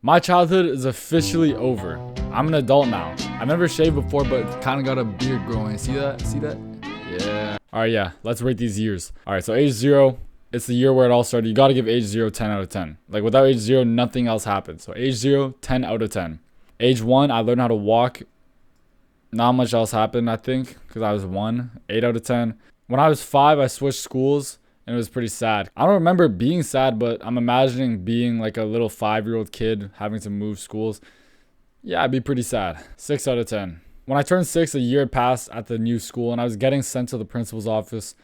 My childhood is officially over. I'm an adult now. I've never shaved before, but kind of got a beard growing. See that? See that? Yeah. All right, yeah. Let's rate these years. All right, so age 0, it's the year where it all started. You got to give age 0 10 out of 10. Like without age 0, nothing else happens. So age 0, 10 out of 10. Age 1, I learned how to walk. Not much else happened, I think, because I was 1. 8 out of 10. When I was 5, I switched schools. And it was pretty sad. I don't remember being sad, but I'm imagining being like a little 5-year-old kid having to move schools. Yeah, I'd be pretty sad. 6 out of 10. When I turned 6, a year passed at the new school and I was getting sent to the principal's office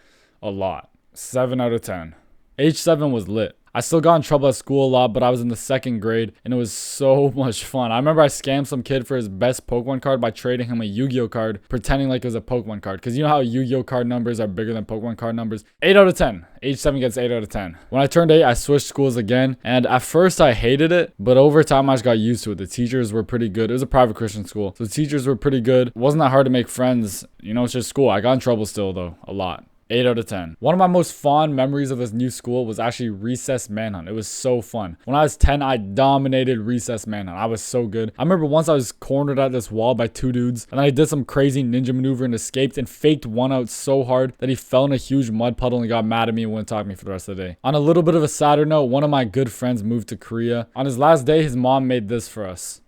a lot. 7 out of 10. Age 7 was lit. I still got in trouble at school a lot, but I was in the 2nd grade and it was so much fun. I remember I scammed some kid for his best Pokemon card by trading him a Yu-Gi-Oh card, pretending like it was a Pokemon card. Because you know how Yu-Gi-Oh card numbers are bigger than Pokemon card numbers? 8 out of 10. Age 7 gets 8 out of 10. When I turned 8, I switched schools again. And at first I hated it, but over time I just got used to it. The teachers were pretty good. It was a private Christian school. So the teachers were pretty good. It wasn't that hard to make friends. You know, it's just school. I got in trouble still though, a lot. 8 out of 10. One of my most fond memories of this new school was actually recess manhunt. It was so fun. When I was 10, I dominated recess manhunt. I was so good. I remember once I was cornered at this wall by 2 dudes, and then I did some crazy ninja maneuver and escaped and faked one out so hard that he fell in a huge mud puddle and got mad at me and wouldn't talk to me for the rest of the day. On a little bit of a sadder note, one of my good friends moved to Korea. On his last day, his mom made this for us.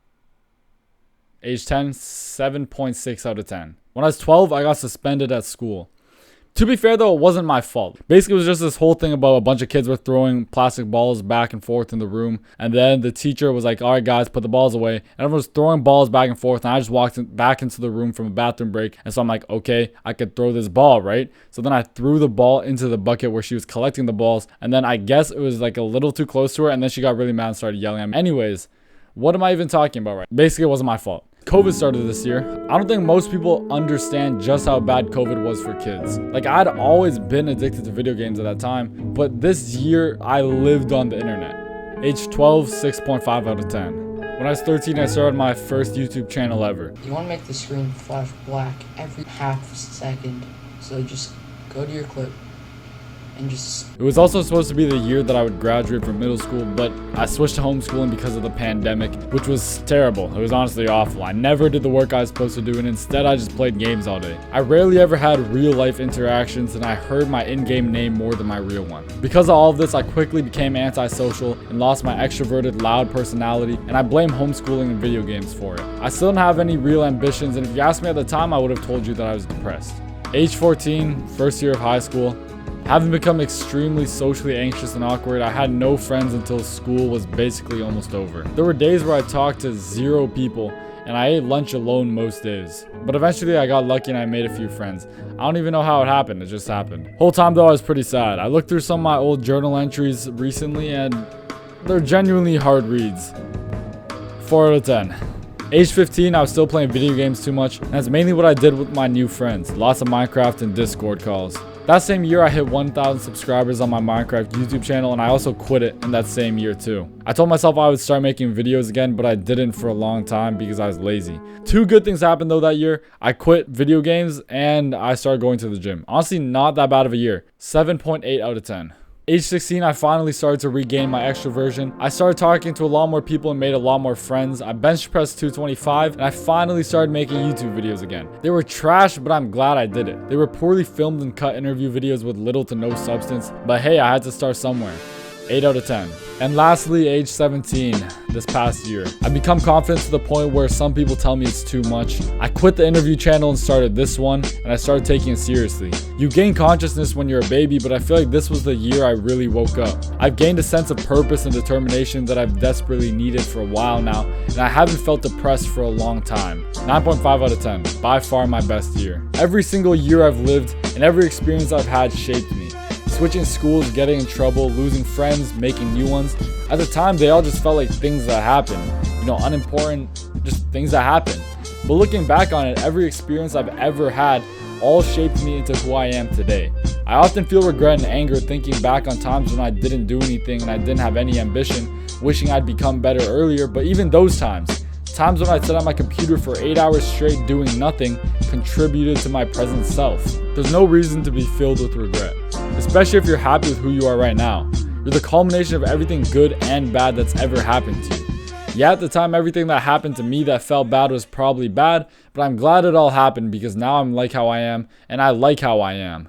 Age 10, 7.6 out of 10. When I was 12, I got suspended at school. To be fair though, it wasn't my fault. Basically, it was just this whole thing about a bunch of kids were throwing plastic balls back and forth in the room. And then the teacher was like, all right guys, put the balls away. And everyone was throwing balls back and forth. And I just walked back into the room from a bathroom break. And so I'm like, okay, I could throw this ball, right? So then I threw the ball into the bucket where she was collecting the balls. And then I guess it was like a little too close to her. And then she got really mad and started yelling at me. Anyways, what am I even talking about, right? Basically, it wasn't my fault. COVID started this year. I don't think most people understand just how bad COVID was for kids. Like, I'd always been addicted to video games at that time, but this year I lived on the internet. Age 12, 6.5 out of 10. When I was 13, I started my first YouTube channel ever. You want to make the screen flash black every half second, so just go to your clip. It was also supposed to be the year that I would graduate from middle school, but I switched to homeschooling because of the pandemic, which was terrible. It was honestly awful. I never did the work I was supposed to do, and instead I just played games all day. I rarely ever had real life interactions, and I heard my in-game name more than my real one. Because of all of this, I quickly became antisocial and lost my extroverted, loud personality, and I blame homeschooling and video games for it. I still don't have any real ambitions, and if you asked me at the time, I would have told you that I was depressed. Age 14, first year of high school. Having become extremely socially anxious and awkward, I had no friends until school was basically almost over. There were days where I talked to 0 people and I ate lunch alone most days. But eventually I got lucky and I made a few friends. I don't even know how it happened, it just happened. Whole time though, I was pretty sad. I looked through some of my old journal entries recently and they're genuinely hard reads. 4 out of 10. Age 15, I was still playing video games too much, and that's mainly what I did with my new friends. Lots of Minecraft and Discord calls. That same year, I hit 1,000 subscribers on my Minecraft YouTube channel, and I also quit it in that same year too. I told myself I would start making videos again, but I didn't for a long time because I was lazy. 2 good things happened though that year. I quit video games, and I started going to the gym. Honestly, not that bad of a year. 7.8 out of 10. Age 16, I finally started to regain my extroversion. I started talking to a lot more people and made a lot more friends. I bench pressed 225 and I finally started making YouTube videos again. They were trash, but I'm glad I did it. They were poorly filmed and cut interview videos with little to no substance, but hey, I had to start somewhere. 8 out of 10. And lastly, age 17, this past year. I've become confident to the point where some people tell me it's too much. I quit the interview channel and started this one, and I started taking it seriously. You gain consciousness when you're a baby, but I feel like this was the year I really woke up. I've gained a sense of purpose and determination that I've desperately needed for a while now, and I haven't felt depressed for a long time. 9.5 out of 10, by far my best year. Every single year I've lived and every experience I've had shaped me. Switching schools, getting in trouble, losing friends, making new ones. At the time, they all just felt like things that happened. You know, unimportant, just things that happened. But looking back on it, every experience I've ever had all shaped me into who I am today. I often feel regret and anger thinking back on times when I didn't do anything and I didn't have any ambition, wishing I'd become better earlier. But even those times when I sat on my computer for 8 hours straight doing nothing, contributed to my present self. There's no reason to be filled with regret, especially if you're happy with who you are right now. You're the culmination of everything good and bad that's ever happened to you. Yeah, at the time, everything that happened to me that felt bad was probably bad, but I'm glad it all happened because now I'm like how I am, and I like how I am.